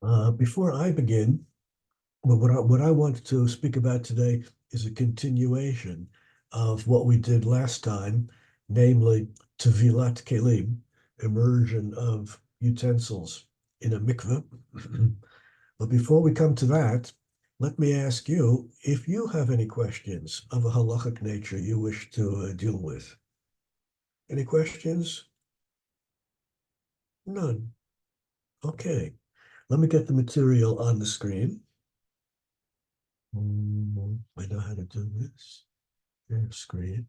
Before I begin, what I want to speak about today is a continuation of what we did last time, namely Tevilat Kelim, immersion of utensils in a mikveh. But before we come to that, let me ask you if you have any questions of a halachic nature you wish to deal with. Any questions? None. Okay. Let me get the material on the screen. I know how to do this. Share screen.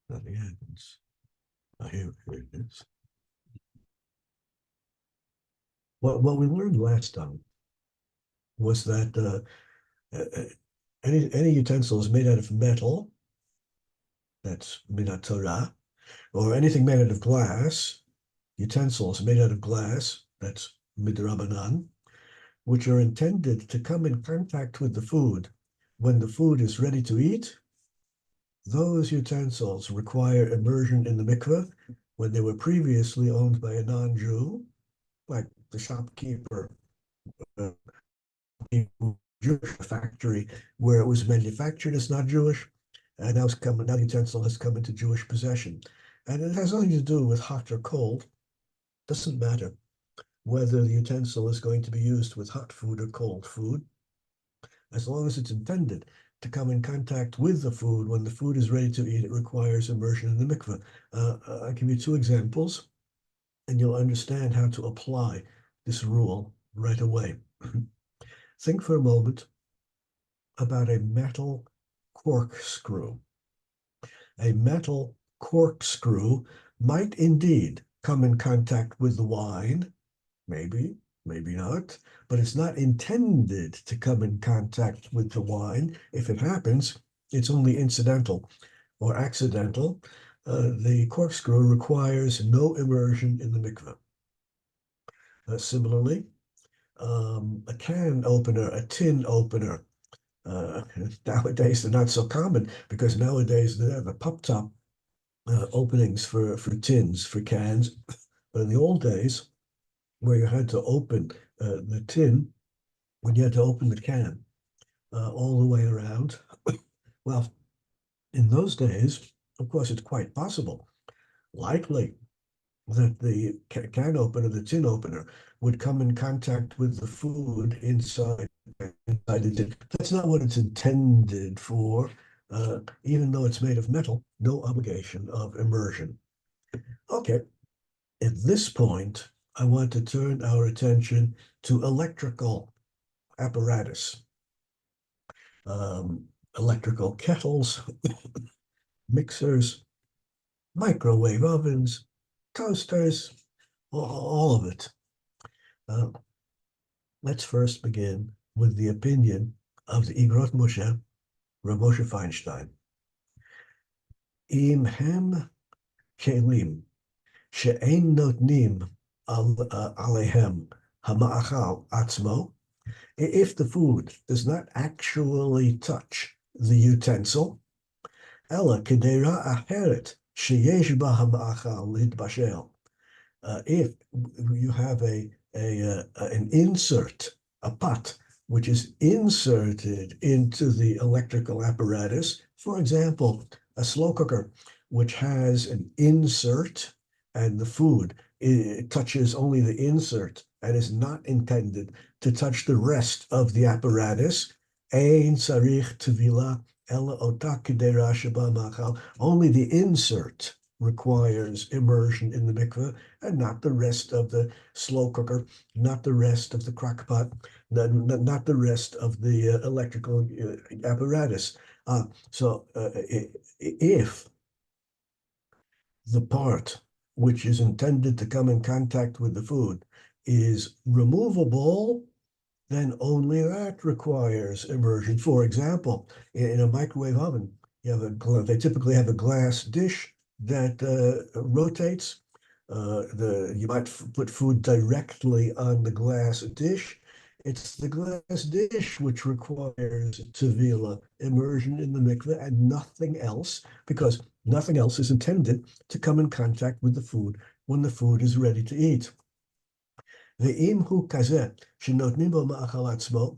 Nothing happens. Here it is. What we learned last time was that any utensil is made out of metal, that's minat Torah, or anything made out of glass, utensils made out of glass, that's midrabanan, which are intended to come in contact with the food when the food is ready to eat. Those utensils require immersion in the mikveh when they were previously owned by a non-Jew, like the shopkeeper, uh, Jewish factory where it was manufactured is not Jewish, and now now the utensil has come into Jewish possession. And it has nothing to do with hot or cold. Doesn't matter whether the utensil is going to be used with hot food or cold food, as long as it's intended to come in contact with the food when the food is ready to eat, it requires immersion in the mikveh. I'll give you two examples, and you'll understand how to apply this rule right away. Think for a moment about a metal corkscrew. A metal corkscrew might indeed come in contact with the wine, maybe, maybe not, but it's not intended to come in contact with the wine. If it happens, it's only incidental or accidental. The corkscrew requires no immersion in the mikveh. Similarly, a can opener, a tin opener, nowadays they're not so common because nowadays they have a pop top openings for tins, for cans. But in the old days, where you had to open the tin, when you had to open the can all the way around, well, in those days, of course, it's quite possible, likely, that the can opener, the tin opener, would come in contact with the food inside the tin. That's not what it's intended for. Even though it's made of metal, no obligation of immersion. Okay, at this point, I want to turn our attention to electrical apparatus, electrical kettles, mixers, microwave ovens, toasters, all of it. Let's first begin with the opinion of the Igrot Moshe, Rav Moshe Feinstein. Im hem kelim she'ein notnim alehem hama'achal atzmo. If the food does not actually touch the utensil, ela kedera aheret sheyesh ba hama'achal litbashel. If you have an insert, a pot, which is inserted into the electrical apparatus, for example, a slow cooker, which has an insert and the food touches only the insert and is not intended to touch the rest of the apparatus, ein sarich tevila ela ota kedera sheba machal, only the insert requires immersion in the mikveh and not the rest of the slow cooker, not the rest of the crock pot, not the rest of the electrical apparatus. So if the part which is intended to come in contact with the food is removable, then only that requires immersion. For example, in a microwave oven, they typically have a glass dish that rotates. You might put food directly on the glass dish. It's the glass dish which requires tevila, immersion in the mikveh, and nothing else, because nothing else is intended to come in contact with the food when the food is ready to eat. ואם הוא כזה שנותנים בו מאכל עצמו,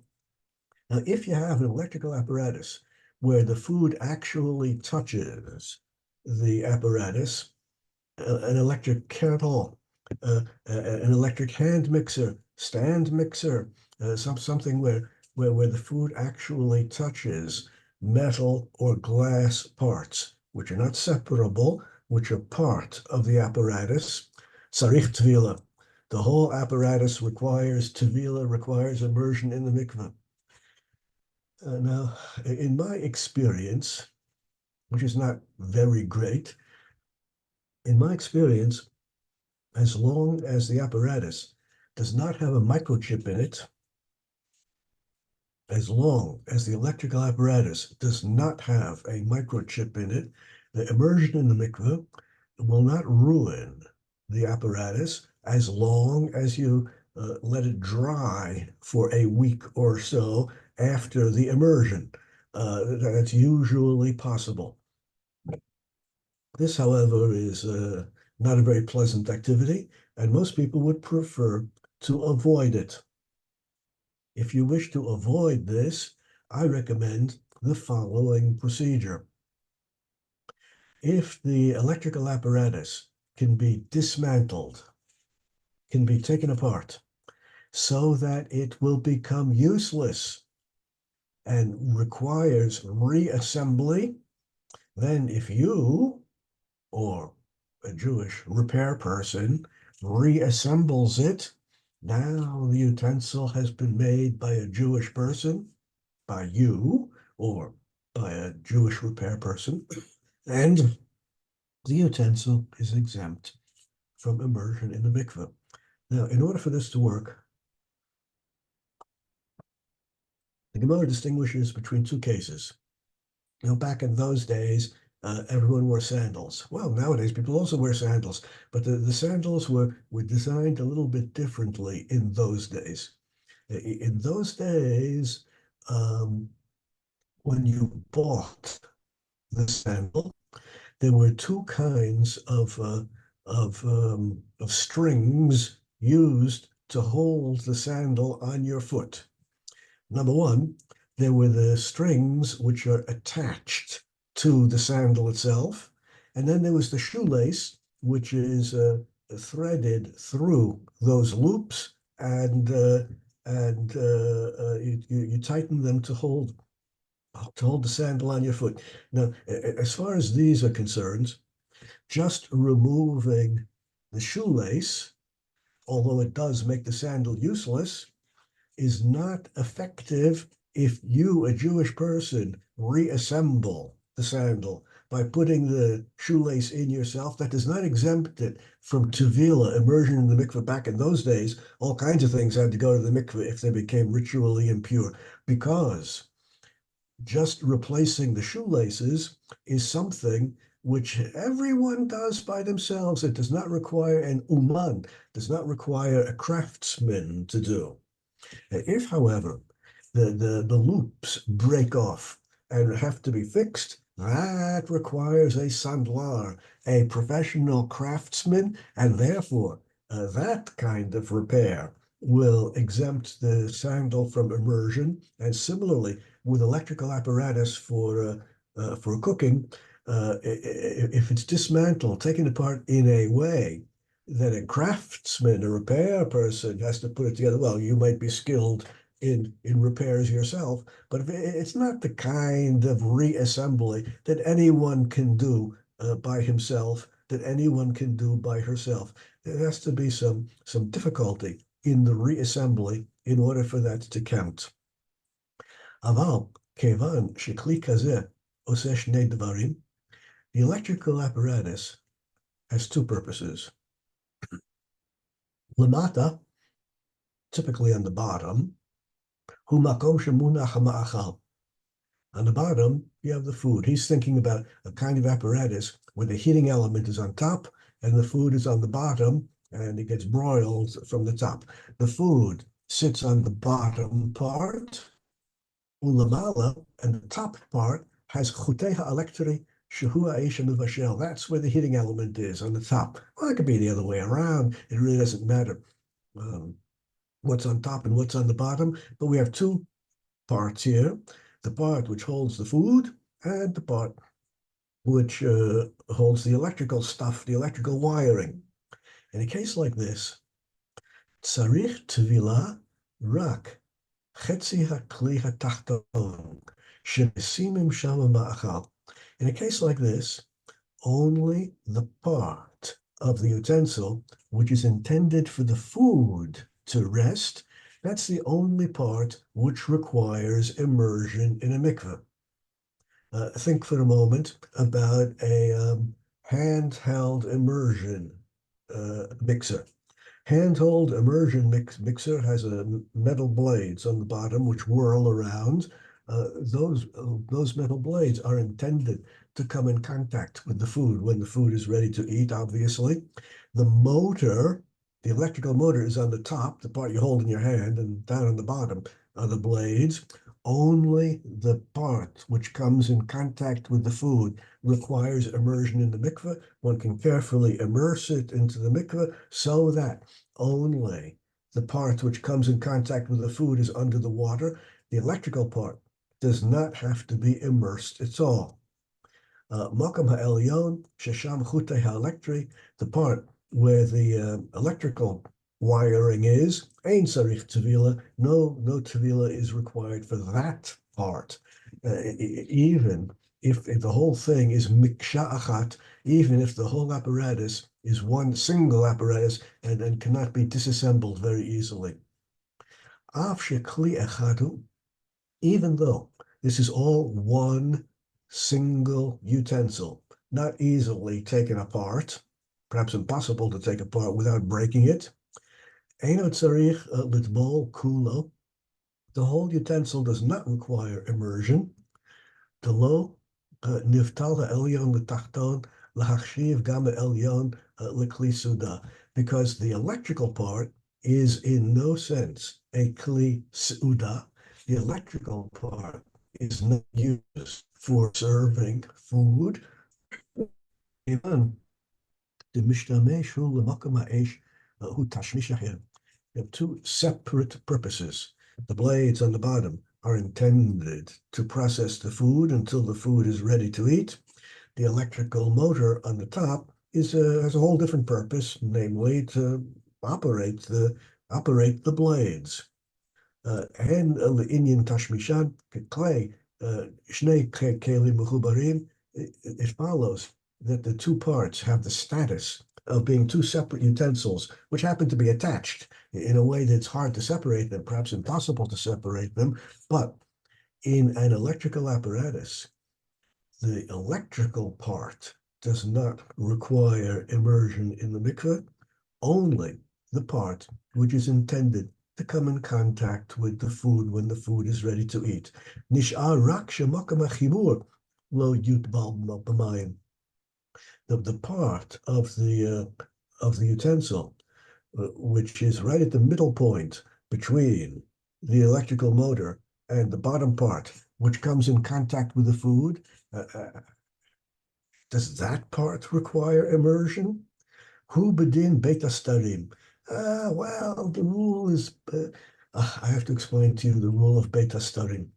now if you have an electrical apparatus where the food actually touches the apparatus, an electric kettle, an electric hand mixer, stand mixer, something where the food actually touches metal or glass parts, which are not separable, which are part of the apparatus. Sarich tvila. The whole apparatus requires tvila, requires immersion in the mikveh. Now, in my experience, which is not very great, in my experience, as long as the apparatus does not have a microchip in it, as long as the electrical apparatus does not have a microchip in it, the immersion in the mikveh will not ruin the apparatus as long as you let it dry for a week or so after the immersion. That's usually possible. This, however, is not a very pleasant activity, and most people would prefer to avoid it. If you wish to avoid this, I recommend the following procedure. If the electrical apparatus can be dismantled, can be taken apart, so that it will become useless and requires reassembly, then if you or a Jewish repair person reassembles it, now the utensil has been made by a Jewish person, by you, or by a Jewish repair person, and the utensil is exempt from immersion in the mikveh. Now, in order for this to work, the Gemara distinguishes between two cases. Back in those days, everyone wore sandals. Well, nowadays people also wear sandals, but the sandals were designed a little bit differently in those days. In those days, when you bought the sandal, there were two kinds of strings used to hold the sandal on your foot. Number one, there were the strings which are attached to the sandal itself, and then there was the shoelace, which is threaded through those loops, and you tighten them to hold the sandal on your foot. Now, as far as these are concerned, just removing the shoelace, although it does make the sandal useless, is not effective if you, a Jewish person, reassemble the sandal by putting the shoelace in yourself. That does not exempt it from tevila, immersion in the mikveh. Back in those days, all kinds of things had to go to the mikveh if they became ritually impure, because just replacing the shoelaces is something which everyone does by themselves. It does not require an uman, does not require a craftsman to do. If, however, the loops break off and have to be fixed, that requires a sandlar, a professional craftsman, and therefore that kind of repair will exempt the sandal from immersion. And similarly, with electrical apparatus for cooking, if it's dismantled, taken apart in a way that a craftsman, a repair person has to put it together. Well, you might be skilled in repairs yourself, but it's not the kind of reassembly that anyone can do by himself, that anyone can do by herself. There has to be some difficulty in the reassembly in order for that to count. Aval, kevan shekli kazeh oseh shnei dvarim, the electrical apparatus has two purposes. Lamata, typically on the bottom, hu makom shemunach ha'ma'achal. On the bottom, you have the food. He's thinking about a kind of apparatus where the heating element is on top and the food is on the bottom, and it gets broiled from the top. The food sits on the bottom part, ulamala, and the top part has chutei ha'elektri shehu ha'esh mivashel. That's where the heating element is, on the top. Well, it could be the other way around. It really doesn't matter. what's on top and what's on the bottom, but we have two parts here, the part which holds the food and the part which holds the electrical stuff, the electrical wiring. In a case like this, tzarich tvila rak chetzi hakli hatachton shemesimim shama ma'achal. In a case like this, only the part of the utensil which is intended for the food to rest, that's the only part which requires immersion in a mikveh. Think for a moment about a handheld immersion mixer. Handheld immersion mixer has metal blades on the bottom which whirl around. Those metal blades are intended to come in contact with the food when the food is ready to eat, obviously. The motor, the electrical motor is on the top, the part you hold in your hand, and down on the bottom are the blades. Only the part which comes in contact with the food requires immersion in the mikveh. One can carefully immerse it into the mikveh so that only the part which comes in contact with the food is under the water. The electrical part does not have to be immersed at all. Makam ha'elyon, shesham chutei ha'elektri, the part where the electrical wiring is, ein sarich tevila, no tevila is required for that part. Even if the whole thing is miksha achat, even if the whole apparatus is one single apparatus and cannot be disassembled very easily. Av shekli echadu, even though this is all one single utensil, not easily taken apart, perhaps impossible to take apart without breaking it. Eino tzarich litbol kulo. The whole utensil does not require immersion. Delo niftal ha'elyon l'tachton l'hachshiv gam ha'elyon l'kli suda. Because the electrical part is in no sense a kli suda. The electrical part is not used for serving food. You have two separate purposes. The blades on the bottom are intended to process the food until the food is ready to eat. The electrical motor on the top has a whole different purpose, namely to operate the blades. And inyan tashmishan clay shnei kelim mechubarim. It follows that the two parts have the status of being two separate utensils, which happen to be attached in a way that's hard to separate them, perhaps impossible to separate them. But in an electrical apparatus, the electrical part does not require immersion in the mikveh, only the part which is intended to come in contact with the food when the food is ready to eat. Nish'ar rak shemakam hachibur lo yutbal b'mayim. The part of the utensil which is right at the middle point between the electrical motor and the bottom part, which comes in contact with the food, does that part require immersion? Hu bedin beta starim. Well, the rule is, I have to explain to you the rule of beta starim,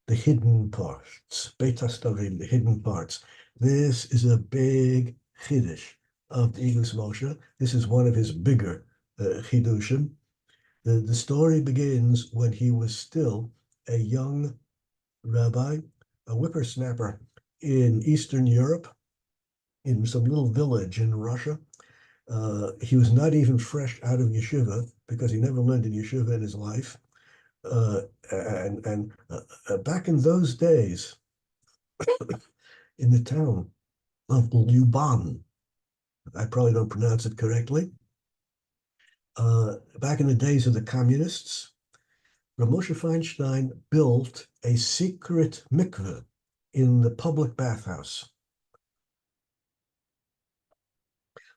the hidden parts. Beta starim, the hidden parts. This is a big chiddush of the Igus Moshe. This is one of his bigger chidushim. The story begins when he was still a young rabbi, a whippersnapper in Eastern Europe, in some little village in Russia. He was not even fresh out of yeshiva because he never learned in yeshiva in his life. And back in those days, in the town of Luban, I probably don't pronounce it correctly. Back in the days of the communists, Rav Moshe Feinstein built a secret mikveh in the public bathhouse.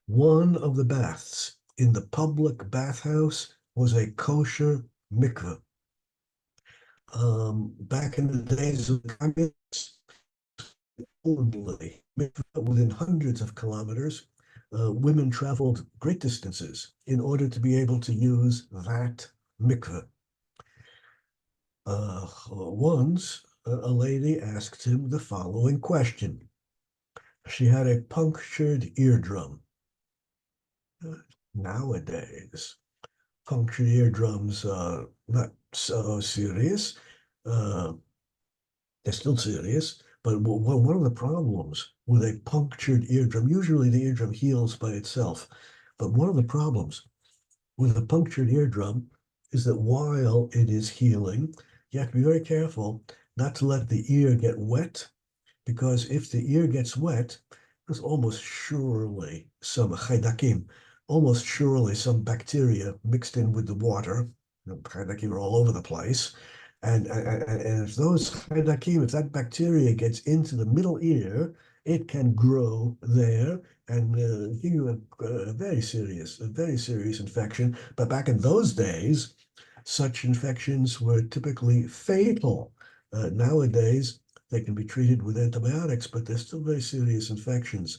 One of the baths in the public bathhouse was a kosher mikveh. Back in the days of the communists, only within hundreds of kilometers, women traveled great distances in order to be able to use that mikveh. Once, a lady asked him the following question. She had a punctured eardrum. Nowadays, punctured eardrums are not so serious. Uh, they're still serious, but one of the problems with a punctured eardrum, usually the eardrum heals by itself, but one of the problems with a punctured eardrum is that while it is healing, you have to be very careful not to let the ear get wet, because if the ear gets wet, there's almost surely some bacteria mixed in with the water. Chaydakim are all over the place. And if that bacteria gets into the middle ear, it can grow there and give you a very serious infection. But back in those days, such infections were typically fatal. Nowadays, they can be treated with antibiotics, but they're still very serious infections.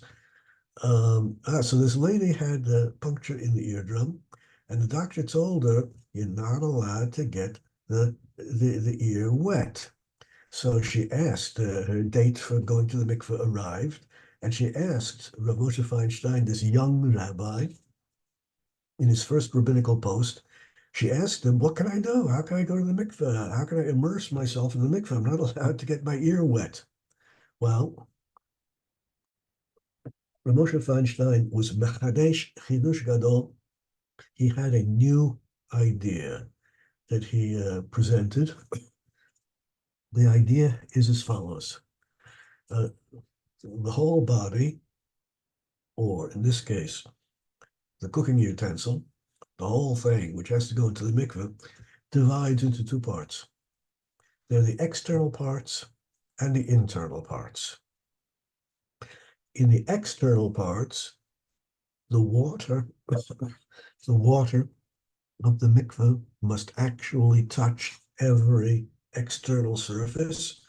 So this lady had a puncture in the eardrum, and the doctor told her you're not allowed to get the ear wet. So she asked, her date for going to the mikveh arrived, and she asked Rav Moshe Feinstein, this young rabbi, in his first rabbinical post, she asked him, what can I do? How can I go to the mikveh? How can I immerse myself in the mikveh? I'm not allowed to get my ear wet. Well, Rav Moshe Feinstein was mechadesh chidush gadol. He had a new idea that he presented. The idea is as follows. Uh, the whole body, or in this case, the cooking utensil, the whole thing, which has to go into the mikveh, divides into two parts. They're the external parts and the internal parts. In the external parts, the water, the water of the mikveh must actually touch every external surface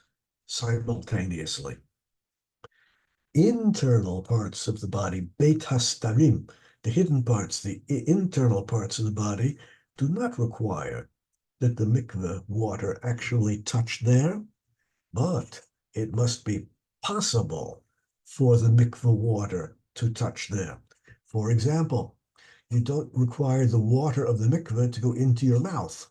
simultaneously. Internal parts of the body, Beit Hastarim, the hidden parts, the internal parts of the body, do not require that the mikveh water actually touch there, but it must be possible for the mikveh water to touch there. For example, you don't require the water of the mikveh to go into your mouth,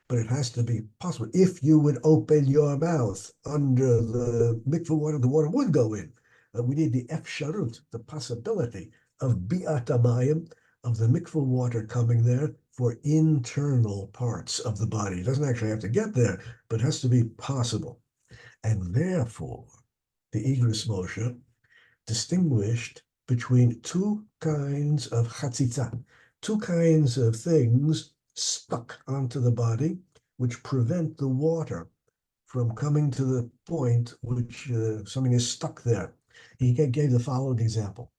but it has to be possible. If you would open your mouth under the mikveh water, the water would go in. We need the efsharut, the possibility of bi'at hamayim, of the mikveh water coming there for internal parts of the body. It doesn't actually have to get there, but it has to be possible. And therefore, the Igros Moshe distinguished between two kinds of chatzitza, two kinds of things stuck onto the body, which prevent the water from coming to the point which something is stuck there. He gave the following example.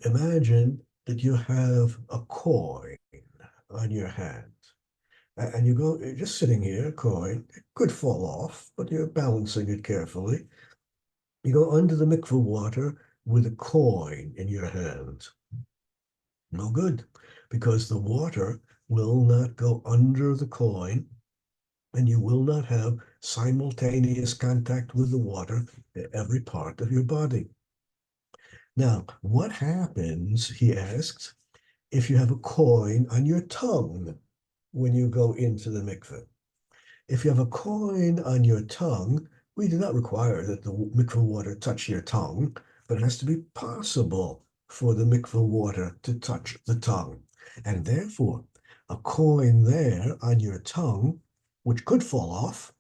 Imagine that you have a coin on your hand, and you go, you're just sitting here, a coin, it could fall off, but you're balancing it carefully. You go under the mikveh water with a coin in your hand. No good, because the water will not go under the coin, and you will not have simultaneous contact with the water in every part of your body. Now, what happens, he asks, if you have a coin on your tongue when you go into the mikveh? If you have a coin on your tongue, we do not require that the mikveh water touch your tongue, but it has to be possible for the mikveh water to touch the tongue. And therefore, a coin there on your tongue, which could fall off,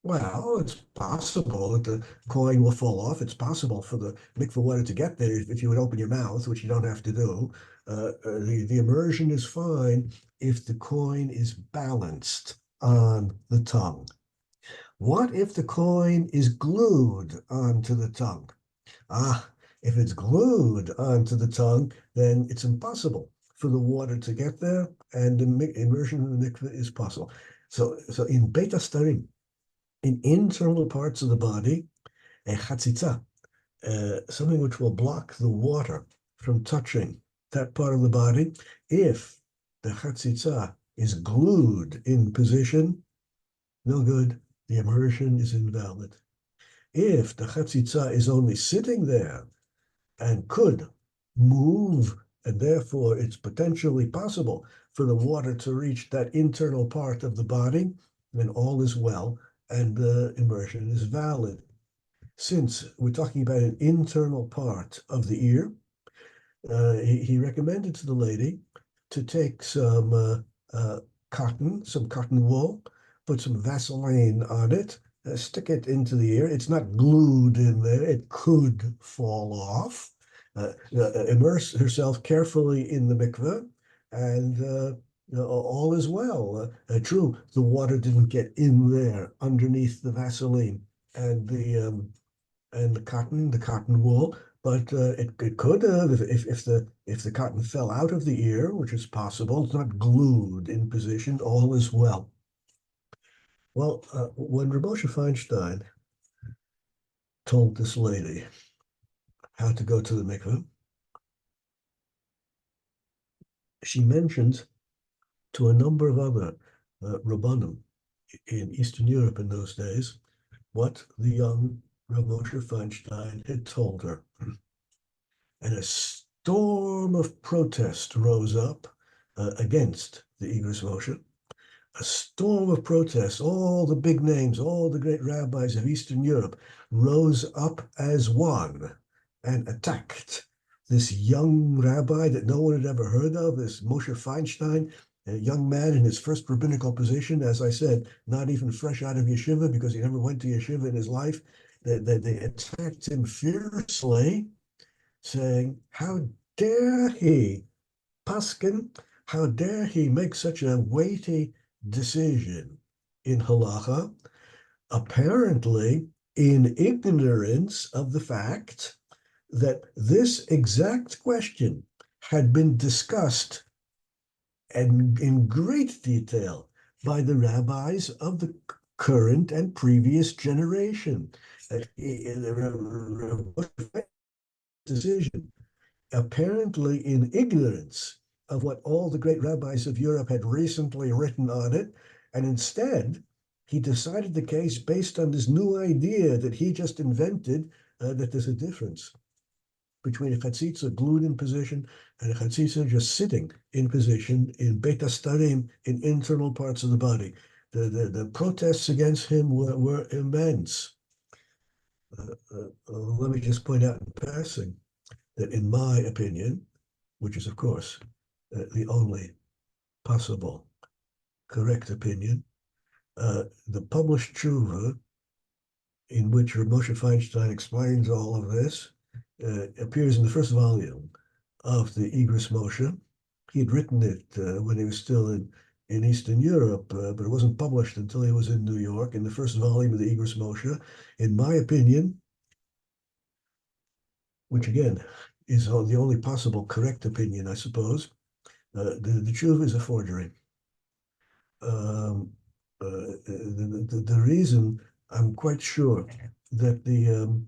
well, it's possible that the coin will fall off. It's possible for the mikveh water to get there if you would open your mouth, which you don't have to do. The immersion is fine if the coin is balanced on the tongue. What if the coin is glued onto the tongue? If it's glued onto the tongue, then it's impossible for the water to get there, and the immersion in the mikveh is possible. So in Beit Hastarim, in internal parts of the body, a chatzitza, something which will block the water from touching that part of the body, if the chatzitza is glued in position, no good. The immersion is invalid. If the chatzitza is only sitting there and could move, and therefore it's potentially possible for the water to reach that internal part of the body, then all is well, and the immersion is valid. Since we're talking about an internal part of the ear, he recommended to the lady to take some cotton wool, put some Vaseline on it, stick it into the ear. It's not glued in there. It could fall off. Immerse herself carefully in the mikveh, and all is well. True, the water didn't get in there underneath the Vaseline and the cotton wool, but it could have if the cotton fell out of the ear, which is possible. It's not glued in position. All is well. Well, when Reb Moshe Feinstein told this lady how to go to the mikveh, she mentioned to a number of other rabbanim in Eastern Europe in those days what the young Reb Moshe Feinstein had told her. And a storm of protest rose up against the Igros Moshe. A storm of protest. All the big names, all the great rabbis of Eastern Europe rose up as one and attacked this young rabbi that no one had ever heard of, this Moshe Feinstein, a young man in his first rabbinical position, as I said, not even fresh out of yeshiva because he never went to yeshiva in his life. They attacked him fiercely, saying, how dare he, Paskin, how dare he make such a weighty decision in Halacha, apparently in ignorance of the fact that this exact question had been discussed and in great detail by the rabbis of the current and previous generation. Decision, apparently in ignorance of what all the great rabbis of Europe had recently written on it, and instead he decided the case based on this new idea that he just invented, that there's a difference between a chatzitza glued in position and a chatzitza just sitting in position in Beit HaStarim, in internal parts of the body. The protests against him were immense. Let me just point out in passing that in my opinion, which is of course the only possible correct opinion, the published tshuva in which Reb Moshe Feinstein explains all of this appears in the first volume of the Igros Moshe. He had written it when he was still in Eastern Europe, but it wasn't published until he was in New York in the first volume of the Igros Moshe. In my opinion, which again is the only possible correct opinion, I suppose, the tshuva is a forgery. The reason I'm quite sure that the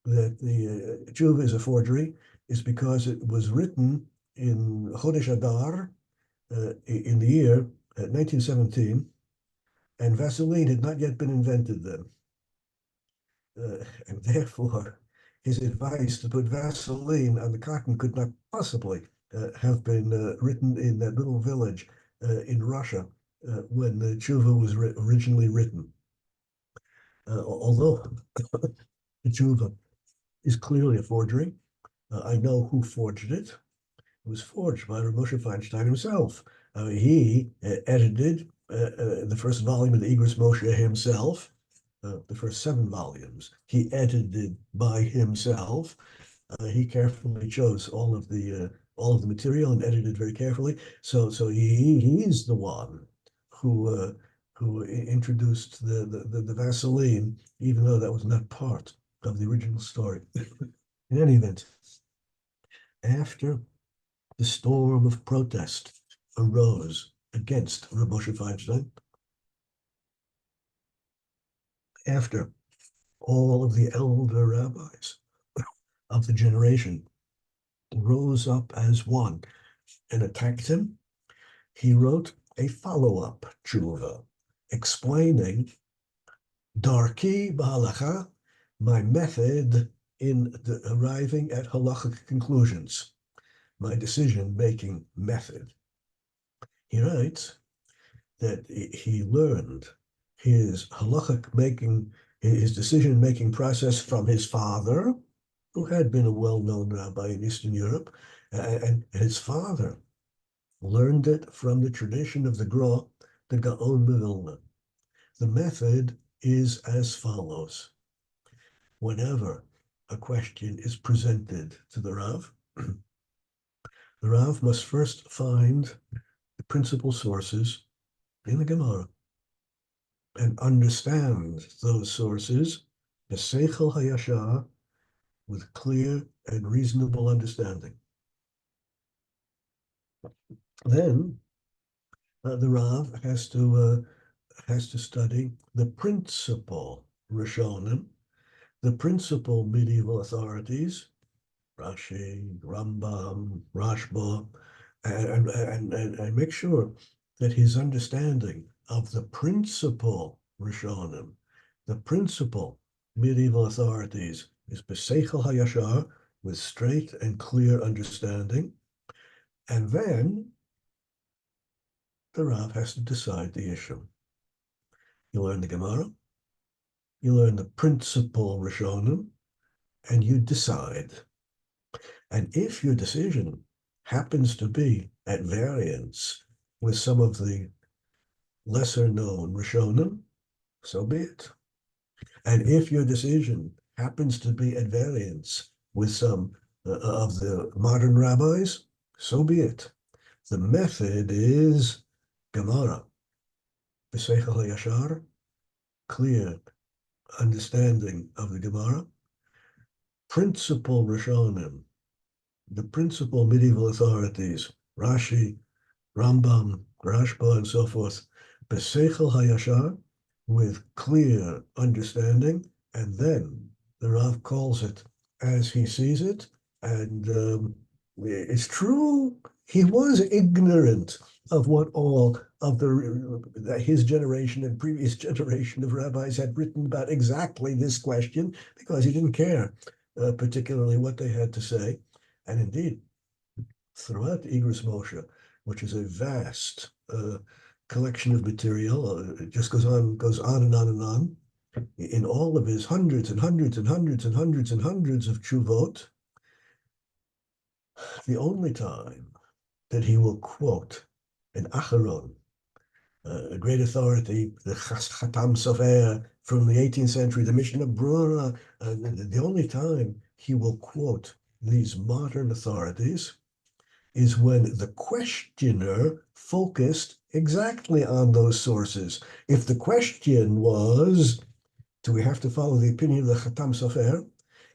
tshuva is a forgery is because it was written in Chodesh Adar in the year 1917, and Vaseline had not yet been invented then. And therefore, his advice to put Vaseline on the cotton could not possibly have been written in that little village in Russia when the tshuva was originally written. Although the tshuva is clearly a forgery, I know who forged it. It was forged by Rav Moshe Feinstein himself. He edited the first volume of the Igros Moshe himself. The first 7 volumes he edited by himself. He carefully chose all of the material and edited very carefully. So he's the one who introduced the Vaseline, even though that was not part of the original story. In any event, after the storm of protest arose against Reb Moshe Feinstein, after all of the elder rabbis of the generation rose up as one and attacked him, he wrote a follow-up tshuva, explaining darki b'halacha, my method in arriving at halachic conclusions, my decision-making method. He writes that he learned his halachic making, his decision-making process from his father, who had been a well-known rabbi in Eastern Europe, and his father learned it from the tradition of the Gra, the Gaon Vilna. The method is as follows. Whenever a question is presented to the Rav, the Rav must first find the principal sources in the Gemara and understand those sources, the Seichel Hayashar, with clear and reasonable understanding. Then the Rav has to study the principal Rishonim, the principal medieval authorities, Rashi, Rambam, Rashba, and make sure that his understanding of the principal Rishonim, the principal medieval authorities, is B'Seichel HaYashar, with straight and clear understanding. And then the Rav has to decide the issue. You learn the Gemara, you learn the principal Rishonim, and you decide. And if your decision happens to be at variance with some of the lesser known Rishonim, so be it. And if your decision happens to be at variance with some of the modern rabbis, so be it. The method is Gemara, B'Seichel HaYashar, clear understanding of the Gemara, principal Rishonim, the principal medieval authorities, Rashi, Rambam, Rashba, and so forth, B'Seichel HaYashar, with clear understanding, and then the Rav calls it as he sees it, and it's true, he was ignorant of what all of his generation and previous generation of rabbis had written about exactly this question, because he didn't care particularly what they had to say. And indeed, throughout Igros Moshe, which is a vast collection of material, it just goes on and on and on. In all of his hundreds and hundreds and hundreds and hundreds and hundreds of tshuvot, the only time that he will quote an Acharon, a great authority, the Chatam Sofer from the 18th century, the Mishnah Brura, the only time he will quote these modern authorities is when the questioner focused exactly on those sources. If the question was, do we have to follow the opinion of the Chatam Sofer?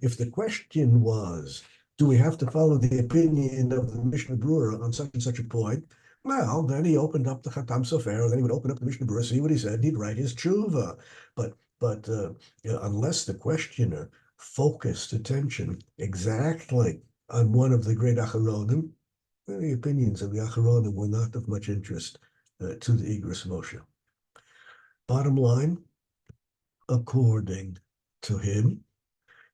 If the question was, do we have to follow the opinion of the Mishnah Brura on such and such a point? Well, then he opened up the Chatam Sofer, then he would open up the Mishnah Brura, see what he said, and he'd write his tshuva. But unless the questioner focused attention exactly on one of the great Acharonim, the opinions of the Acharonim were not of much interest to the Igros Moshe. Bottom line, according to him,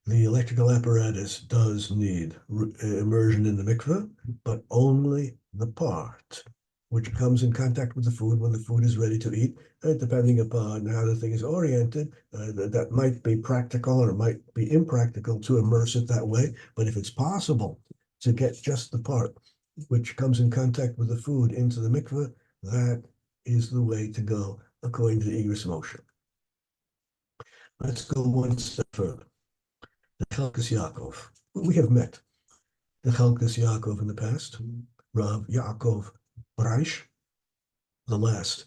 the electrical apparatus does need immersion in the mikveh, but only the part which comes in contact with the food when the food is ready to eat, depending upon how the thing is oriented. That might be practical or it might be impractical to immerse it that way, but if it's possible to get just the part which comes in contact with the food into the mikveh, that is the way to go, according to the Igros Moshe. Let's go one step further. The Chelkas Yaakov. We have met the Chelkas Yaakov in the past, Rav Yaakov Breish, the last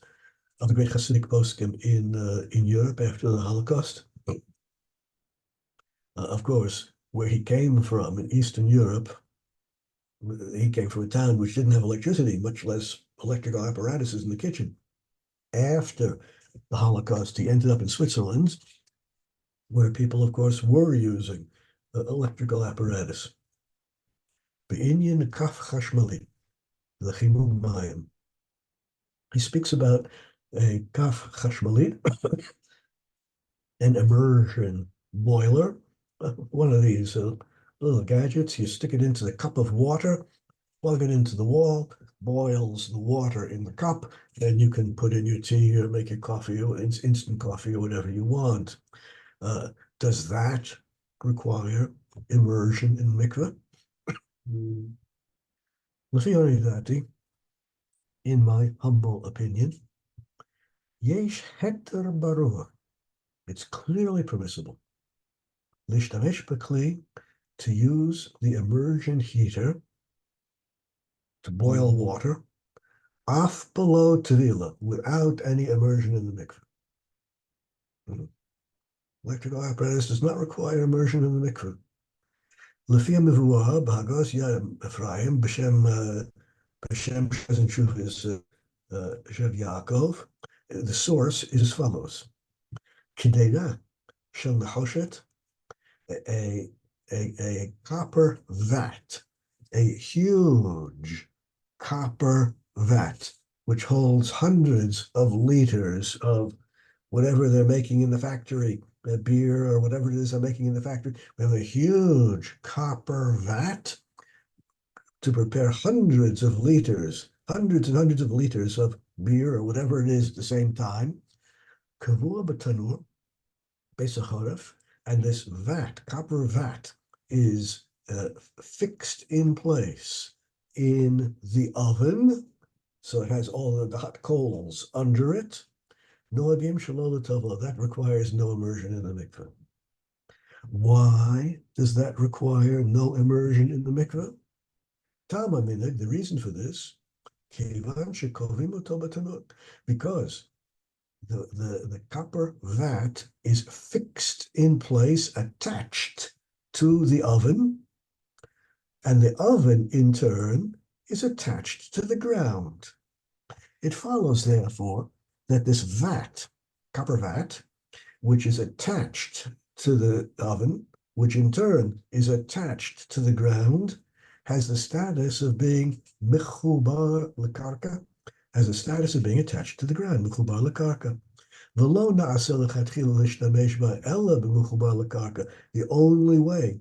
of the great Hasidic poskim in Europe after the Holocaust. Of course, where he came from in Eastern Europe, he came from a town which didn't have electricity, much less electrical apparatuses in the kitchen. After the Holocaust, he ended up in Switzerland, where people, of course, were using electrical apparatus. Be'inyan kaf chashmali, the chimum mayim. He speaks about a kaf chashmalit, an immersion boiler, one of these little gadgets. You stick it into the cup of water, plug it into the wall, boils the water in the cup, and you can put in your tea or make your coffee or instant coffee or whatever you want. Uh, does that require immersion in mikveh? In my humble opinion, yesh heter baruch. It's clearly permissible. Lishtamesh b'kli, to use the immersion heater to boil water, af below tevila, without any immersion in the mikveh. Electrical apparatus does not require immersion in the mikveh. Lefia mivuah b'hagos yad Ephraim b'shem Shezin Shuv is Shev Yaakov. The source is as follows: Kedera shel nechoshet, a copper vat, a huge copper vat, which holds hundreds of liters of whatever they're making in the factory, beer or whatever it is they're making in the factory. We have a huge copper vat to prepare hundreds of liters, hundreds and hundreds of liters of beer or whatever it is at the same time. Kavua b'tanur, Besachoref, and this vat, copper vat, is fixed in place in the oven, so it has all of the hot coals under it. Noagim shalol tova, that requires no immersion in the mikveh. Why does that require no immersion in the mikveh? Tama minig, the reason for this, kevan shekovim oto b'tanur, because the copper vat is fixed in place, attached to the oven, and the oven in turn is attached to the ground. It follows, therefore, that this vat, copper vat, which is attached to the oven, which in turn is attached to the ground, has the status of being mechubar lekarka, has the status of being attached to the ground, mechubar lekarka. The only way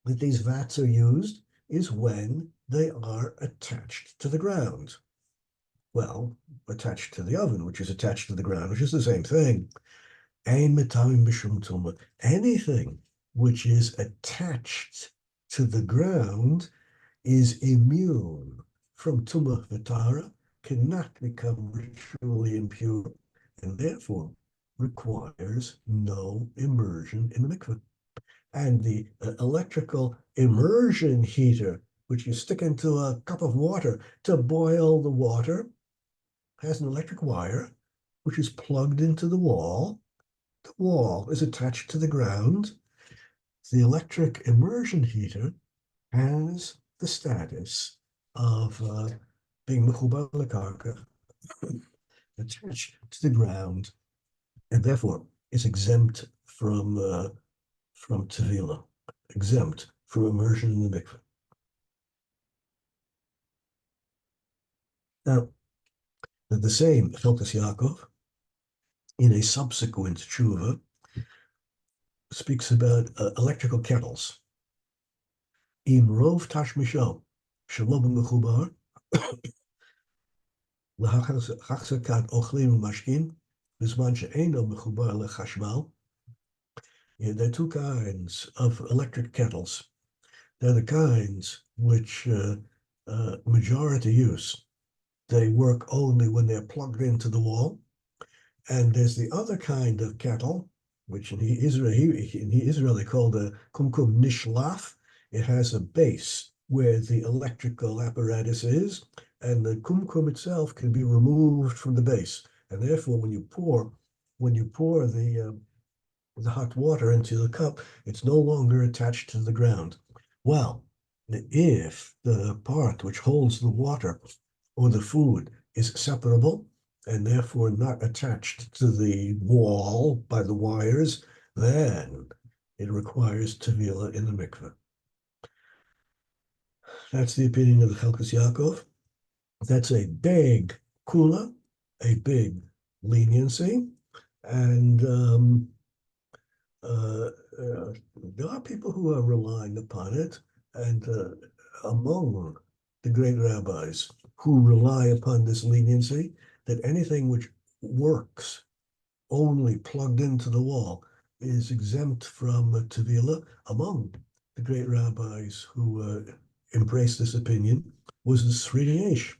that these vats are used is when they are attached to the ground. Well, attached to the oven, which is attached to the ground, which is the same thing. Anything which is attached to the ground is immune from tumah v'tara, cannot become ritually impure, and therefore requires no immersion in the mikveh. And the electrical immersion heater, which you stick into a cup of water to boil the water, has an electric wire which is plugged into the wall. The wall is attached to the ground. The electric immersion heater has the status of being mechubar lekarka, attached to the ground, and therefore is exempt from tevila, exempt from immersion in the mikveh. Now, the same Hilchos Yaakov, in a subsequent tshuva, speaks about electrical kettles. Im rov tashmisho shelo b'mechubar להחזקת אוכלים ומשקים בזמן שאינו מחובר לחשמל. There are two kinds of electric kettles. They're the kinds which majority use. They work only when they're plugged into the wall. And there's the other kind of kettle, which in Israel they call the kumkum nishlaf. It has a base where the electrical apparatus is, and the kumkum itself can be removed from the base. And therefore, when you pour the hot water into the cup, it's no longer attached to the ground. Well, if the part which holds the water or the food is separable and therefore not attached to the wall by the wires, then it requires tevila in the mikveh. That's the opinion of the Hilchos Yaakov. That's a big kula, a big leniency, and uh, there are people who are relying upon it, and among the great rabbis who rely upon this leniency, that anything which works only plugged into the wall is exempt from tevilah. Among the great rabbis who embraced this opinion was the Sridei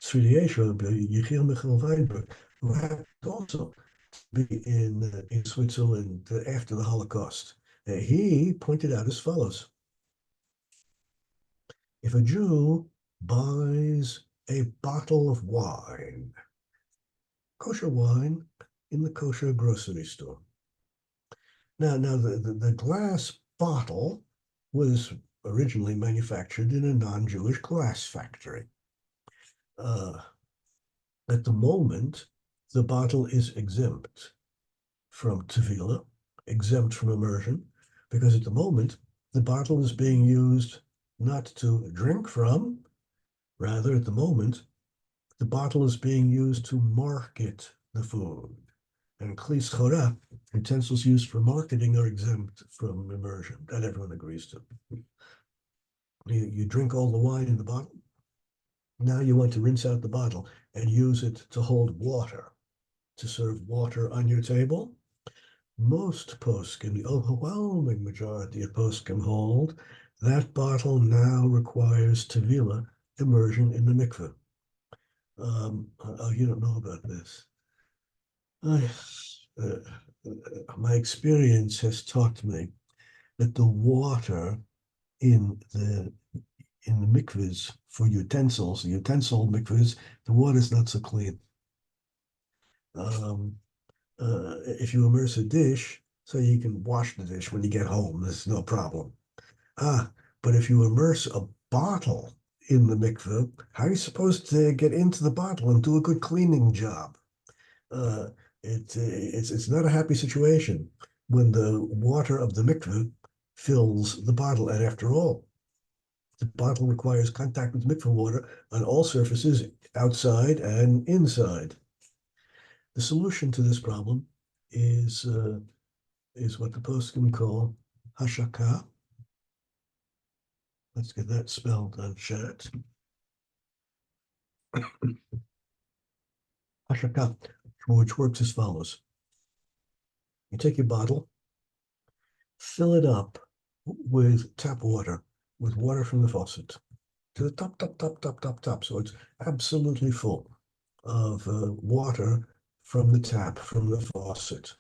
Yechiel Michael Weinberg, who happened also to be in Switzerland after the Holocaust. He pointed out as follows: if a Jew buys a bottle of wine, kosher wine, in the kosher grocery store. Now the glass bottle was originally manufactured in a non-Jewish glass factory. Uh, at the moment, the bottle is exempt from tevilah, exempt from immersion, because at the moment, the bottle is being used not to drink from, rather at the moment, the bottle is being used to market the food. And kli schora, utensils used for marketing, are exempt from immersion. That everyone agrees to. You drink all the wine in the bottle. Now you want to rinse out the bottle and use it to hold water, to serve water on your table. Most poskim, the overwhelming majority of poskim, hold that bottle now requires tevilah, immersion in the mikveh. You don't know about this. I, my experience has taught me that the water in the mikvahs for utensils, the utensil mikvahs, the water is not so clean. If you immerse a dish, so you can wash the dish when you get home, there's no problem. But if you immerse a bottle in the mikveh, how are you supposed to get into the bottle and do a good cleaning job? It's not a happy situation when the water of the mikveh fills the bottle. And after all, the bottle requires contact with mikveh water on all surfaces, outside and inside. The solution to this problem is what the poskim call hashaka. Let's get that spelled on chat. Hashaka, which works as follows. You take your bottle, fill it up with tap water, with water from the faucet, to the top. So it's absolutely full of water from the tap, from the faucet.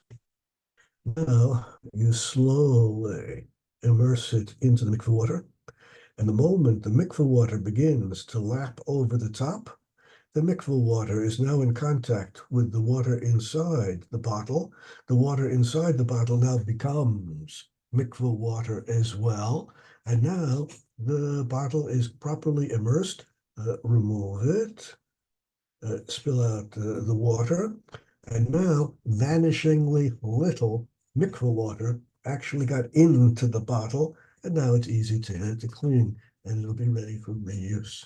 Now you slowly immerse it into the mikveh water, and the moment the mikveh water begins to lap over the top, the mikveh water is now in contact with the water inside the bottle. The water inside the bottle now becomes mikveh water as well. And now the bottle is properly immersed. Remove it, spill out the water. And now vanishingly little mikveh water actually got into the bottle. And now it's easy to clean, and it'll be ready for reuse.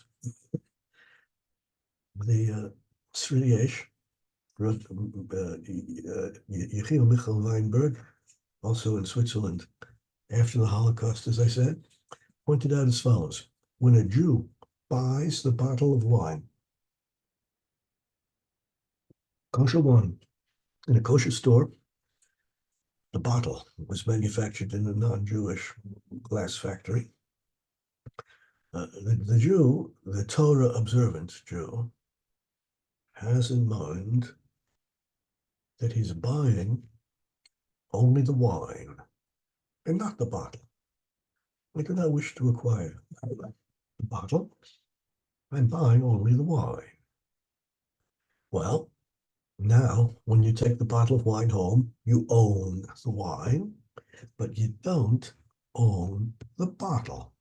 The Sridei Yechiel Michael Weinberg, also in Switzerland, after the Holocaust, as I said, pointed out as follows: when a Jew buys the bottle of wine, kosher wine, in a kosher store, the bottle was manufactured in a non-Jewish glass factory. The Jew, the Torah observant Jew, has in mind that he's buying only the wine and not the bottle. I do not wish to acquire the bottle. I'm buying only the wine. Well, now when you take the bottle of wine home, you own the wine, but you don't own the bottle.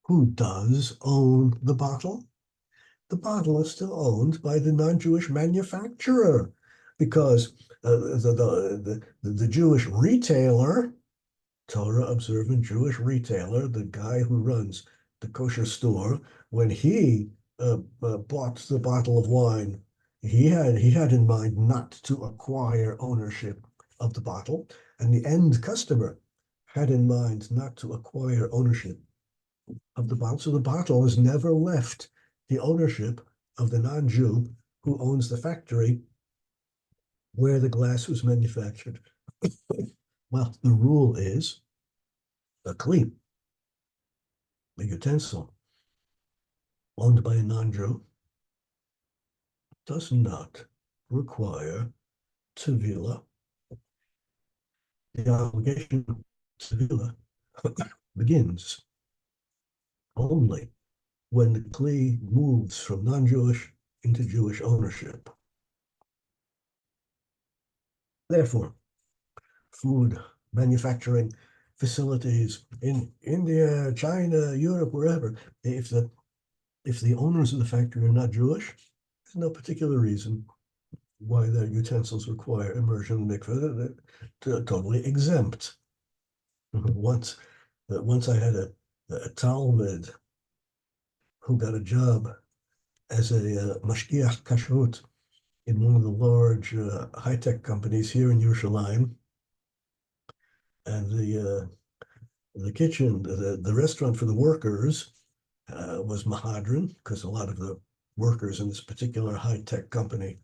Who does own the bottle? The bottle is still owned by the non-Jewish manufacturer, because the Jewish retailer, Torah observant Jewish retailer, the guy who runs the kosher store, when he bought the bottle of wine, he had in mind not to acquire ownership of the bottle, and the end customer had in mind not to acquire ownership of the bottle. So the bottle has never left the ownership of the non-Jew who owns the factory where the glass was manufactured. Well, the rule is a kli, a utensil owned by a non-Jew, does not require tevila. The obligation of tevila begins only when the kli moves from non-Jewish into Jewish ownership. Therefore, food manufacturing facilities in India, China, Europe, wherever, if the owners of the factory are not Jewish, there's no particular reason why their utensils require immersion in mikveh. They're totally exempt. Once I had a Talmud who got a job as a mashgiach kashrut in one of the large high-tech companies here in Yerushalayim, and the kitchen, the restaurant for the workers was Mahadran, because a lot of the workers in this particular high-tech company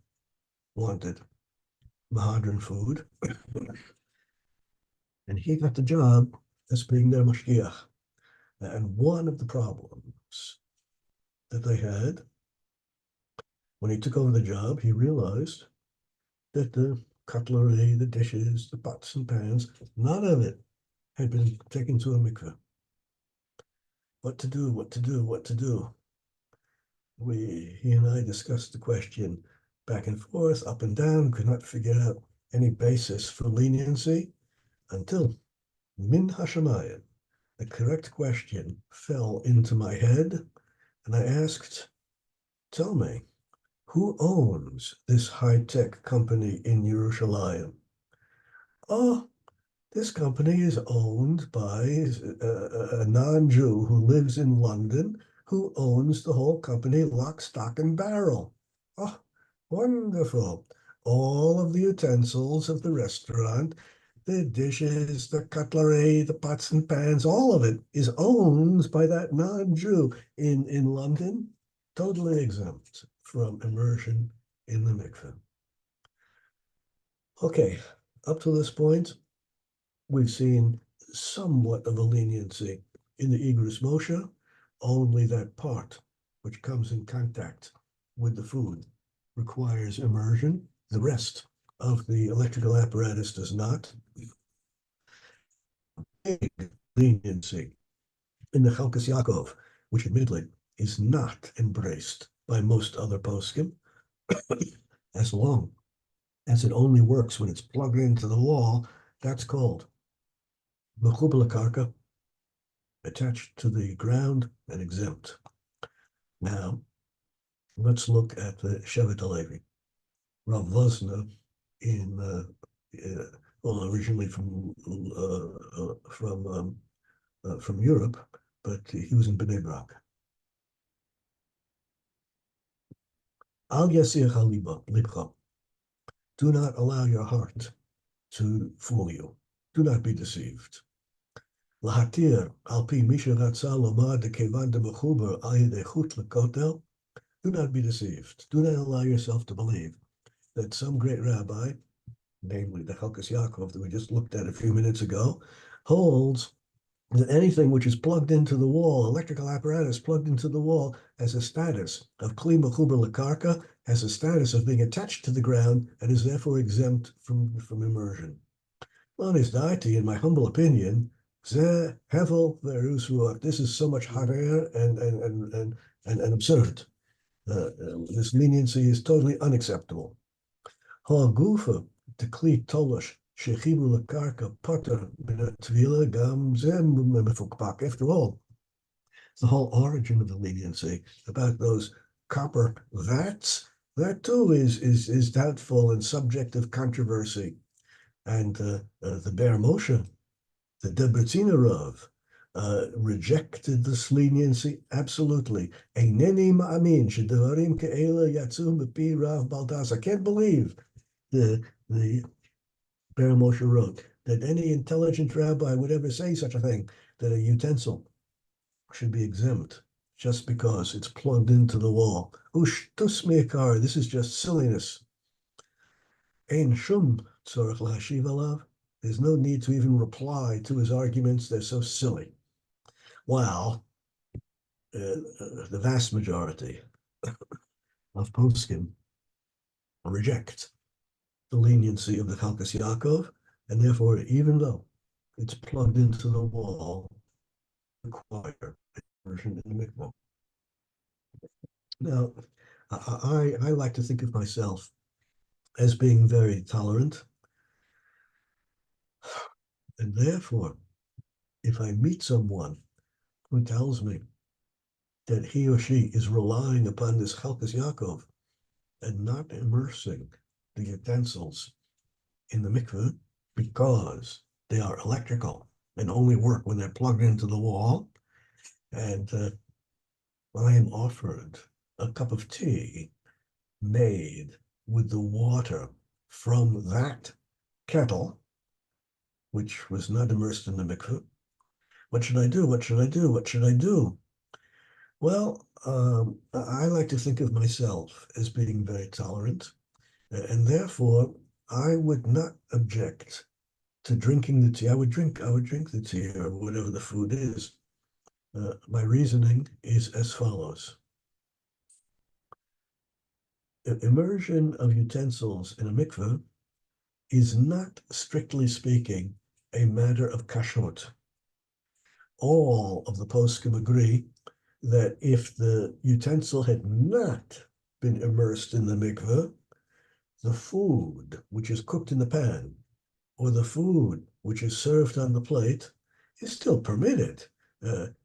wanted Mahadran food. And he got the job as being their mashgiach. And one of the problems that they had when he took over the job, he realized that the cutlery, the dishes, the pots and pans, none of it had been taken to a mikveh. What to do, what to do, what to do. He and I discussed the question back and forth, up and down, could not figure out any basis for leniency until min hashamayim, the correct question fell into my head, and I asked, tell me, who owns this high-tech company in Yerushalayim? Oh, this company is owned by a non-Jew who lives in London, who owns the whole company lock, stock, and barrel. Oh, wonderful. All of the utensils of the restaurant, the dishes, the cutlery, the pots and pans, all of it is owned by that non-Jew in London, totally exempt from immersion in the mikveh. Okay, up to this point, we've seen somewhat of a leniency in the Igros Moshe, only that part which comes in contact with the food requires immersion. The rest of the electrical apparatus does not. Big leniency in the Chalkas Yaakov, which admittedly is not embraced by most other poskim, as long as it only works when it's plugged into the wall. That's called mechuber lekarka, attached to the ground and exempt. Now, let's look at the Shevet HaLevi. Rav Vosna, originally from Europe, but he was in Bnei Brak. Al yasir libcha. Do not allow your heart to fool you. Do not be deceived. Lahatir al pi misha ratza lomar dekevan demechuber al yedei chut lekotel. Do not be deceived. Do not allow yourself to believe that some great rabbi, namely the Chalkas Yaakov that we just looked at a few minutes ago, holds that anything which is plugged into the wall, electrical apparatus plugged into the wall, has a status of kli mechuber lekarka, has a status of being attached to the ground, and is therefore exempt from immersion. Honest deity, in my humble opinion, this is so much hot air and absurd. This leniency is totally unacceptable. Ha'gufa tekli tolosh shechibru lekarka potter b'netvila gam zem mefukpak. After all, the whole origin of the leniency about those copper vats, that too is doubtful and subject of controversy. And the Ber Moshe, the Debretziner Rav, rejected this leniency? Absolutely. Eineni ma'amin shedevarim ke'ela yatzu b'pi Rav Baldas. I can't believe the Ber Moshe wrote that any intelligent rabbi would ever say such a thing, that a utensil should be exempt just because it's plugged into the wall. Ushtus meikar, this is just silliness. Ein shum tzorach lahashiv alav. There's no need to even reply to his arguments. They're so silly. Well, the vast majority of poskim reject the leniency of the Chalkas Yaakov, and therefore, even though it's plugged into the wall, require immersion in the mikvah. Now, I like to think of myself as being very tolerant, and therefore, if I meet someone who tells me that he or she is relying upon this Chalkas Yaakov and not immersing the utensils in the mikveh because they are electrical and only work when they're plugged into the wall, and I am offered a cup of tea made with the water from that kettle, which was not immersed in the mikveh. What should I do? What should I do? What should I do? Well, I like to think of myself as being very tolerant, and therefore I would not object to drinking the tea. I would drink the tea or whatever the food is. My reasoning is as follows. Immersion of utensils in a mikveh is not, strictly speaking, a matter of kashrut. All of the poskim agree that if the utensil had not been immersed in the mikveh, the food which is cooked in the pan or the food which is served on the plate is still permitted.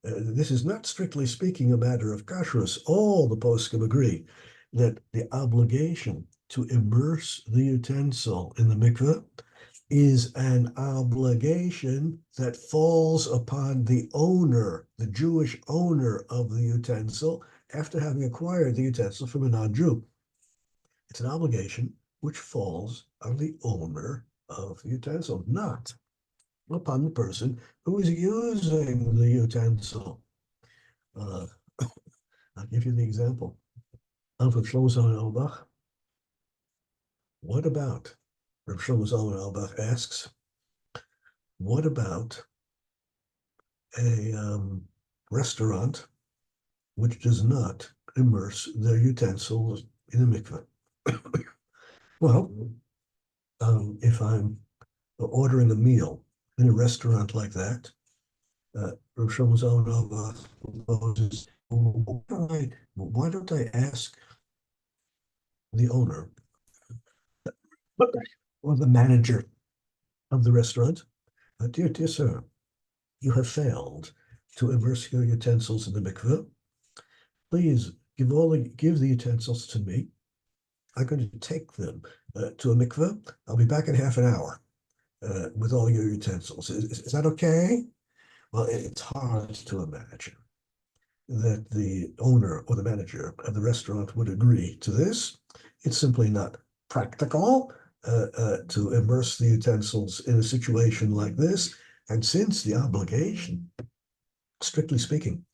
This is not, strictly speaking, a matter of kashrus. All the poskim agree that the obligation to immerse the utensil in the mikveh is an obligation that falls upon the owner, the Jewish owner of the utensil, after having acquired the utensil from a non-Jew. It's an obligation which falls on the owner of the utensil, not upon the person who is using the utensil. I'll give you the example of Reb Shlomo Carlebach. What about, Reb Shlomo Carlebach asks, what about a restaurant which does not immerse their utensils in the mikveh? Well, if I'm ordering a meal in a restaurant like that, Reb Shlomo Carlebach proposes, why don't I ask the owner or the manager of the restaurant, dear sir, you have failed to immerse your utensils in the mikveh. Please give the utensils to me. I'm going to take them to a mikveh. I'll be back in half an hour with all your utensils. Is that okay? Well, it's hard to imagine that the owner or the manager of the restaurant would agree to this. It's simply not practical to immerse the utensils in a situation like this. And since the obligation, strictly speaking,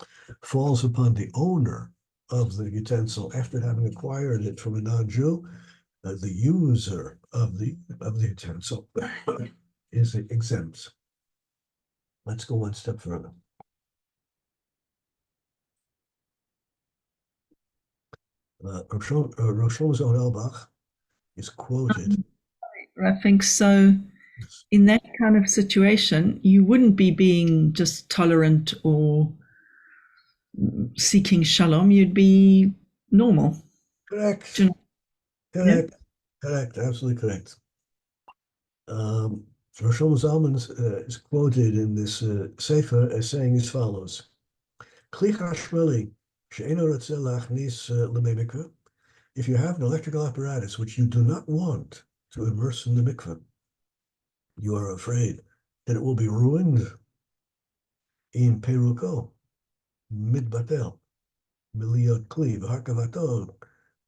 falls upon the owner of the utensil after having acquired it from a non-Jew, the user of the utensil is exempt. Let's go one step further. Rav Shlomo Carlebach is quoted. I think so. Yes. In that kind of situation, you wouldn't be being just tolerant or seeking shalom. You'd be normal. Correct. Yeah. Correct. Absolutely correct. Rav Shlomo Zalman is quoted in this sefer as saying as follows: Kli chashmali she'eino rotzeh lachnis lemei mikveh. If you have an electrical apparatus which you do not want to immerse in the mikveh, you are afraid that it will be ruined. in peruko, midbatel, miliot kli, v'harkavato,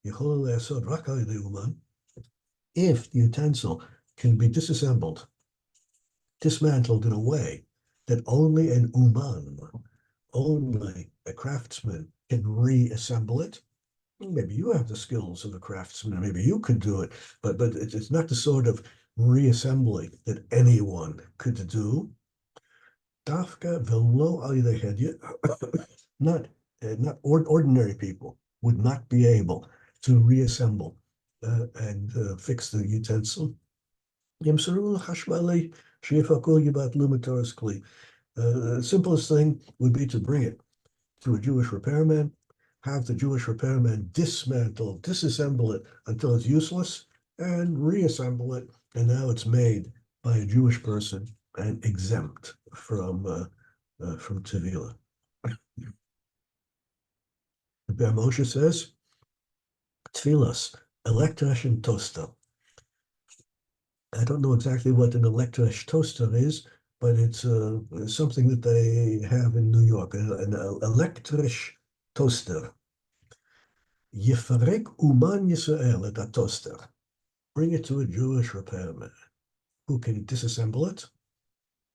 yichol le'asod rak al yedei uman. If the utensil can be disassembled, dismantled in a way that only an uman, only a craftsman can reassemble it. Maybe you have the skills of a craftsman, maybe you could do it, but it's not the sort of reassembly that anyone could do. Dafka velo al yedei hedya, not ordinary people would not be able to reassemble and fix the utensil. The simplest thing would be to bring it to a Jewish repairman, have the Jewish repairman disassemble it until it's useless, and reassemble it, and now it's made by a Jewish person and exempt from Tevila. The Ber Moshe says, Tfilas, elektrisch and toaster. I don't know exactly what an elektrisch toaster is, but it's something that they have in New York, an elektrisch toaster. Yifarek uman Yisrael at a toaster. Bring it to a Jewish repairman who can disassemble it.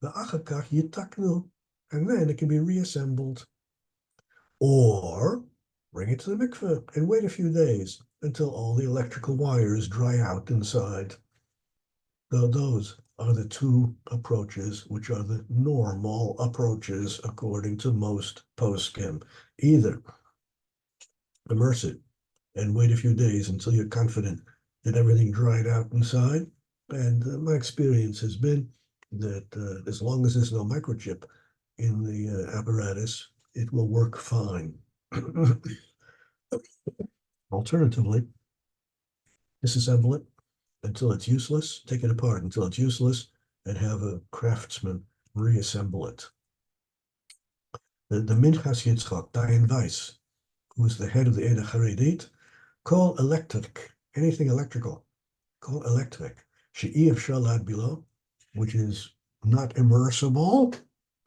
V'achakach yitaknu, and then it can be reassembled. Or bring it to the mikveh and wait a few days until all the electrical wires dry out inside. Those are the two approaches which are the normal approaches according to most poskim. Either immerse it and wait a few days until you're confident that everything dried out inside. And my experience has been that as long as there's no microchip in the apparatus, it will work fine. Alternatively, disassemble it until it's useless, take it apart until it's useless, and have a craftsman reassemble it. The Minchas Yitzchak, Dayan Weiss, who is the head of the Eda Haredit, call electric, anything electrical, call electric. She'iv shalad below, which is not immersible.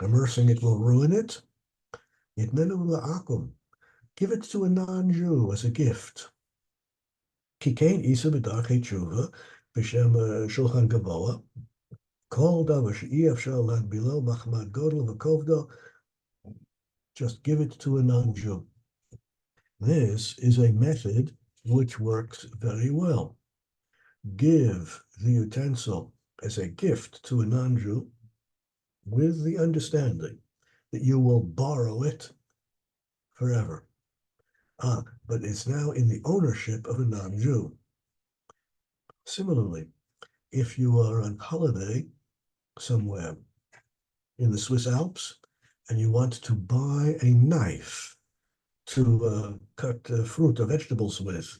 Immersing it will ruin it. Yitnenu la'akum, give it to a non-Jew as a gift. Kikein isa b'darchei tshuva, b'shem shulchan gavoa, kol davar she'iv shalad below, machmad godel v'kovdo, just give it to a non-Jew. This is a method which works very well. Give the utensil as a gift to a non-Jew with the understanding that you will borrow it forever. But it's now in the ownership of a non-Jew. Similarly, if you are on holiday somewhere in the Swiss Alps and you want to buy a knife to cut fruit or vegetables with,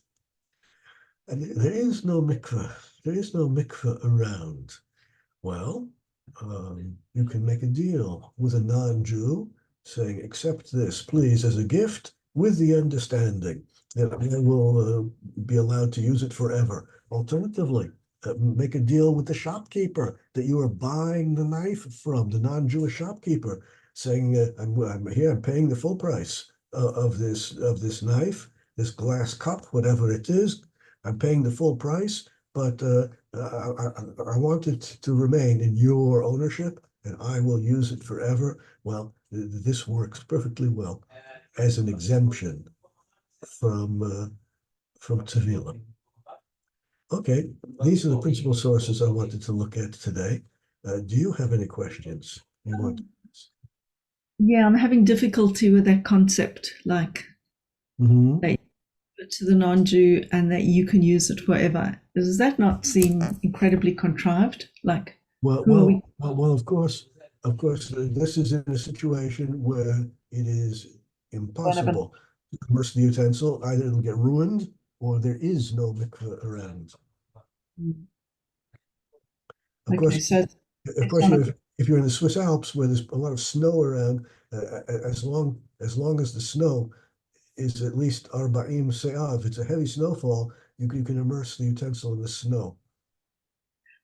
and there is no mikveh around, well, you can make a deal with a non-Jew saying, accept this, please, as a gift, with the understanding that I will be allowed to use it forever. Alternatively, make a deal with the shopkeeper that you are buying the knife from, the non-Jewish shopkeeper, saying, I'm here, I'm paying the full price of this knife, this glass cup, whatever it is. I'm paying the full price, but I want it to remain in your ownership, and I will use it forever. Well, this works perfectly well as an exemption from Tevila. Okay, these are the principal sources I wanted to look at today. Do you have any questions you want? Yeah, I'm having difficulty with that concept, like that you give it to the non-Jew and that you can use it forever. Does that not seem incredibly contrived? Like, who are we? Well, of course, this is in a situation where it is impossible to immerse the utensil. Either it'll get ruined or there is no mikveh around. Of Okay, course, so if you're in the Swiss Alps where there's a lot of snow around, as long as the snow is at least arba'im se'ah, if it's a heavy snowfall, you can immerse the utensil in the snow.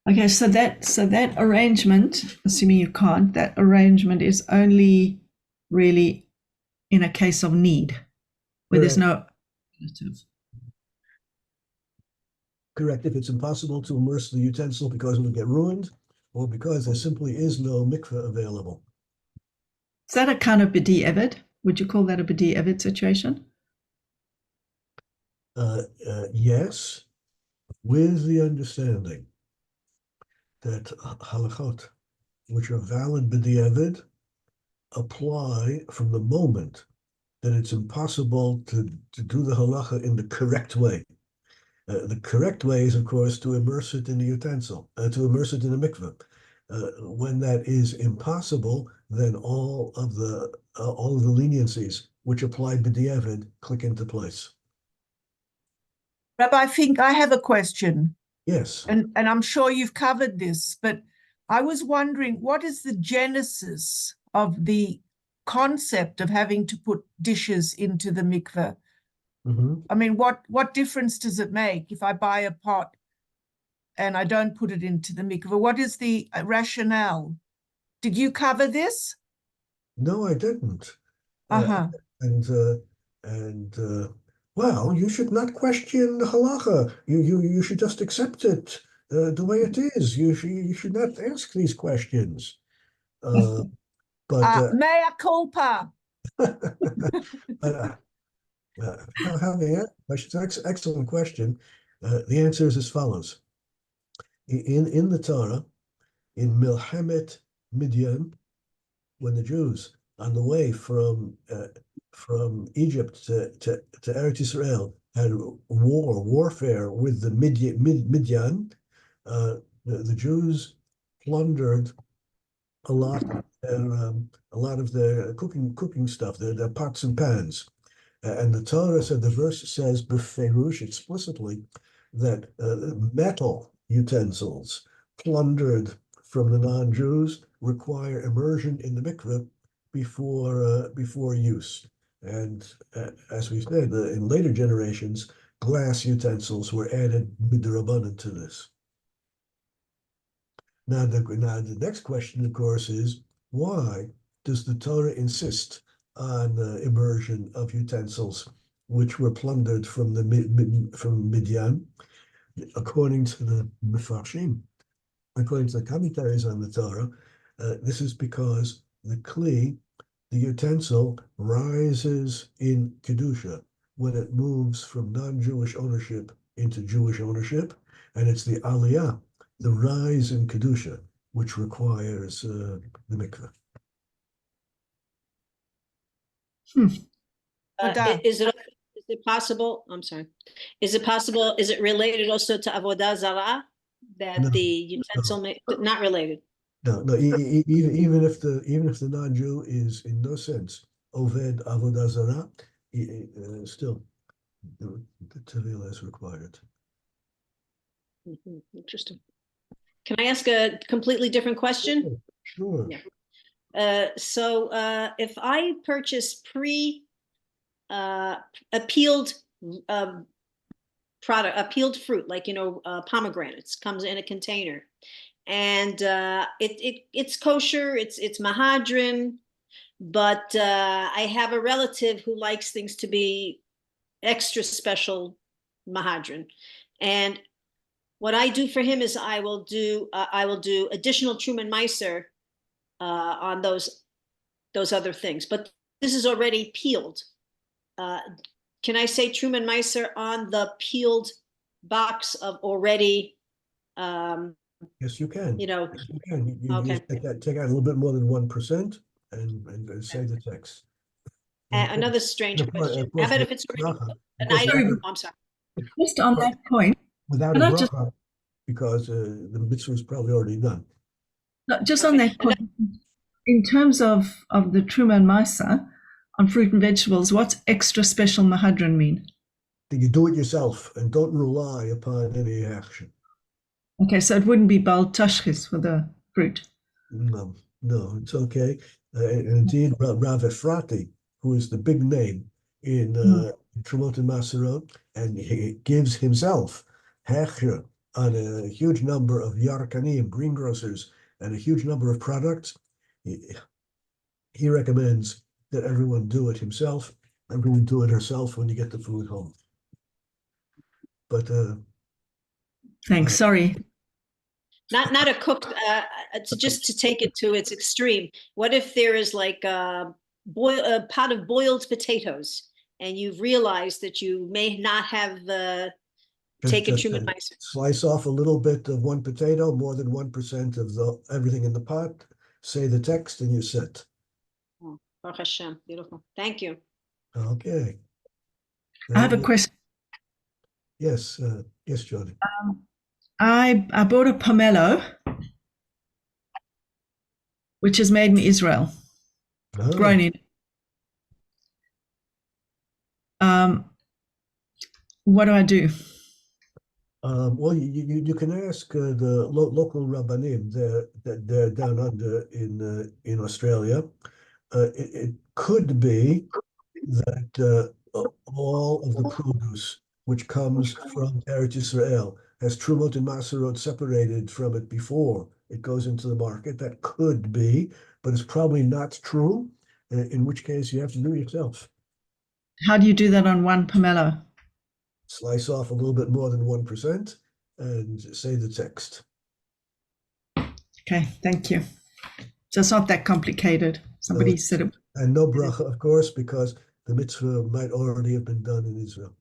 okay, so that arrangement, assuming you can't, that arrangement is only really in a case of need, where there's no alternative. Correct. If it's impossible to immerse the utensil because it will get ruined, or because there simply is no mikveh available. Is that a kind of b'di'evet? Would you call that a b'di'evet situation? Yes, with the understanding that halachot, which are valid b'di'evet, apply from the moment that it's impossible to do the halacha in the correct way. The correct way is, of course, to immerse it in the utensil, to immerse it in a mikveh. When that is impossible, then all of the leniencies which apply b'di'evet click into place. Rabbi Fink, I have a question. Yes. And I'm sure you've covered this, but I was wondering, what is the genesis of the concept of having to put dishes into the mikveh? I mean, what difference does it make if I buy a pot and I don't put it into the mikveh? What is the rationale? Did you cover this? No, I didn't. Uh-huh. Well, you should not question the halacha. You should just accept it the way it is. You should not ask these questions. Mea culpa. Excellent question. The answer is as follows. In the Torah, in Milchemet Midian, when the Jews on the way from Egypt to Eretz Israel had warfare with the Midian, the Jews plundered a lot of their cooking stuff, their pots and pans. And the Torah said, the verse says beferush explicitly that metal utensils plundered from the non-Jews require immersion in the mikveh before use. And as we said, in later generations, glass utensils were added midrabanan to this. Now the next question, of course, is why does the Torah insist on immersion of utensils which were plundered from Midian? According to the Mefarshim, according to the commentaries on the Torah, this is because the utensil, rises in Kedusha when it moves from non-Jewish ownership into Jewish ownership, and it's the Aliyah, the rise in Kedusha, which requires the mikveh. Is it possible? I'm sorry. Is it possible? Is it related also to avodah zarah? That the utensil not related. No. Even if the non-Jew is in no sense oved avodah zarah, still the tevila is required. Interesting. Can I ask a completely different question? Sure. Yeah. So if I purchase peeled product, a peeled fruit, like pomegranates, comes in a container, and it's kosher, it's mahadrin, but I have a relative who likes things to be extra special mahadrin, and what I do for him is I will do additional Truman Meiser on those other things, but this is already peeled. Can I say Truman Meiser on the peeled box of already? Yes, you can. Yes, you can. You okay. Take out a little bit more than 1% and say the text. Another strange question. How about if it's already an item? I'm sorry. Just on that point, without a bracha, because the mitzvah is probably already done. Just on that point, in terms of the Truma and Misa on fruit and vegetables, what's extra special mahadran mean? That you do it yourself and don't rely upon any action. Okay, so it wouldn't be bal tashchis for the fruit. No, it's okay. And indeed, Rav Efrati, who is the big name in Trumot and Maserot, and he gives himself hechsher on a huge number of yarkanim, greengrocers, and a huge number of products. He recommends that everyone do it himself, everyone do it herself when you get the food home. But thanks. Sorry. Not a cooked, just to take it to its extreme. What if there is like a pot of boiled potatoes and you've realized that you may not have taken just Truman Meiser? slice off a little bit of one potato, more than 1% of everything in the pot, say the text, and you're set. Oh, Baruch Hashem, beautiful. Thank you. Okay. I have a question. Yes, yes, Jody. I bought a pomelo, which is made in Israel, grown in. What do I do? Well, you can ask the local rabbanim. They're down under in Australia. It could be that all of the produce which comes from Eretz Israel has Trumot and Maserot separated from it before it goes into the market. That could be, but it's probably not true, in which case you have to do it yourself. How do you do that on one pomelo? Slice off a little bit more than 1% and say the text. Okay, thank you. So it's not that complicated. Somebody said it. And no bracha, of course, because the mitzvah might already have been done in Israel.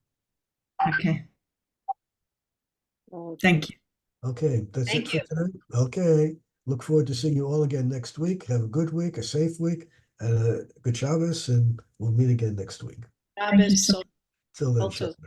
Okay. Thank you. Okay, that's it for today. Okay, look forward to seeing you all again next week. Have a good week, a safe week, and a good Shabbos, and we'll meet again next week. Thank you so Till then, Also. Shabbat.